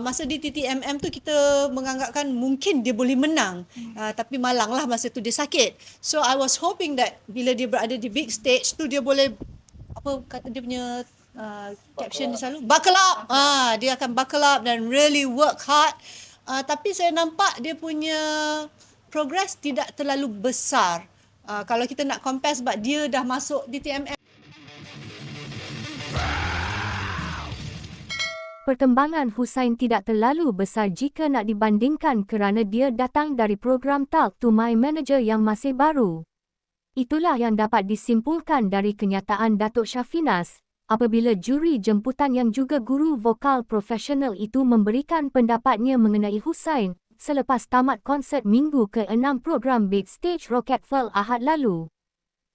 masa di TTMM tu kita menganggapkan mungkin dia boleh menang, tapi malanglah masa tu dia sakit. So I was hoping that bila dia berada di big stage tu dia boleh, apa kata dia punya caption dia selalu, buckle up. Dia akan buckle up dan really work hard. Tapi saya nampak dia punya progress tidak terlalu besar. Kalau kita nak compare sebab dia dah masuk di TTMM. Perkembangan Hussain tidak terlalu besar jika nak dibandingkan kerana dia datang dari program Talk to My Manager yang masih baru. Itulah yang dapat disimpulkan dari kenyataan Datuk Shafinas apabila juri jemputan yang juga guru vokal profesional itu memberikan pendapatnya mengenai Hussain selepas tamat konsert minggu ke-6 program Big Stage Rocketful Ahad lalu.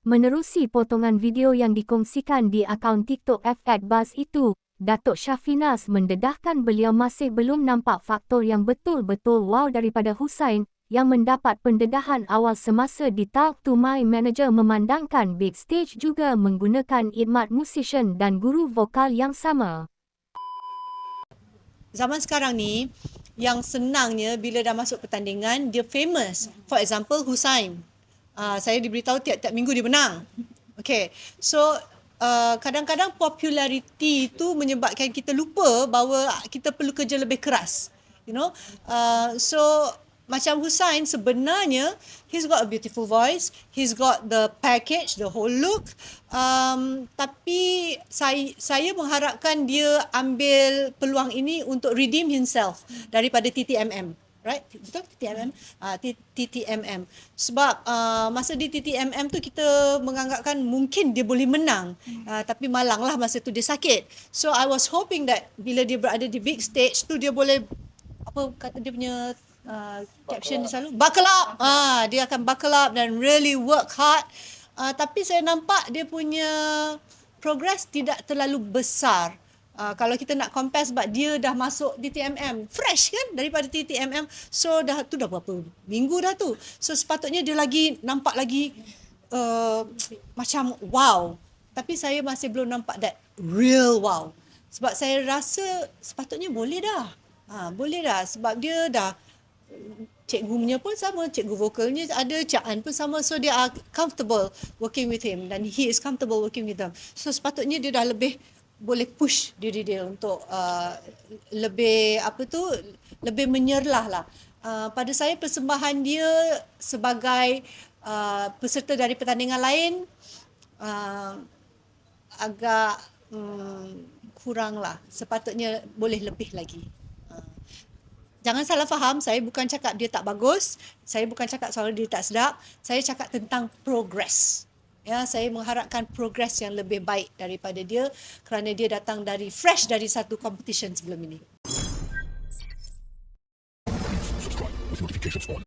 Menerusi potongan video yang dikongsikan di akaun TikTok @buzz itu, Datuk Shafinas mendedahkan beliau masih belum nampak faktor yang betul-betul wow daripada Hussain yang mendapat pendedahan awal semasa di Talk to My Manager memandangkan Big Stage juga menggunakan khidmat musician dan guru vokal yang sama. Zaman sekarang ni, yang senangnya bila dah masuk pertandingan, dia famous. For example, Hussain. Saya diberitahu tiap-tiap minggu dia menang. Okay, so kadang-kadang populariti itu menyebabkan kita lupa bahawa kita perlu kerja lebih keras. So macam Hussain sebenarnya, he's got a beautiful voice, he's got the package, the whole look. Tapi saya mengharapkan dia ambil peluang ini untuk redeem himself daripada TTMM. Right? Betul? TTMM? TTMM. Sebab masa di TTMM tu kita menganggapkan mungkin dia boleh menang. Tapi malanglah masa tu dia sakit. So I was hoping that bila dia berada di big stage tu dia boleh, apa kata dia punya caption dia selalu, buckle up. Dia akan buckle up dan really work hard. Tapi saya nampak dia punya progress tidak terlalu besar. Kalau kita nak compare sebab dia dah masuk di TTMM, fresh kan daripada TTMM. So dah berapa minggu dah tu. So sepatutnya dia lagi nampak lagi macam wow. Tapi saya masih belum nampak that real wow. Sebab saya rasa sepatutnya boleh dah. Boleh dah sebab dia dah, cikgunya pun sama, cikgu vokalnya ada, Cak An pun sama. So they are comfortable working with him dan he is comfortable working with them. So sepatutnya dia dah lebih boleh push diri dia untuk lebih lebih menyerlah lah. Pada saya persembahan dia sebagai peserta dari pertandingan lain agak kurang lah. Sepatutnya boleh lebih lagi. Jangan salah faham, saya bukan cakap dia tak bagus, saya bukan cakap soal dia tak sedap, saya cakap tentang progress. Ya, saya mengharapkan progress yang lebih baik daripada dia kerana dia datang dari fresh dari satu competition sebelum ini.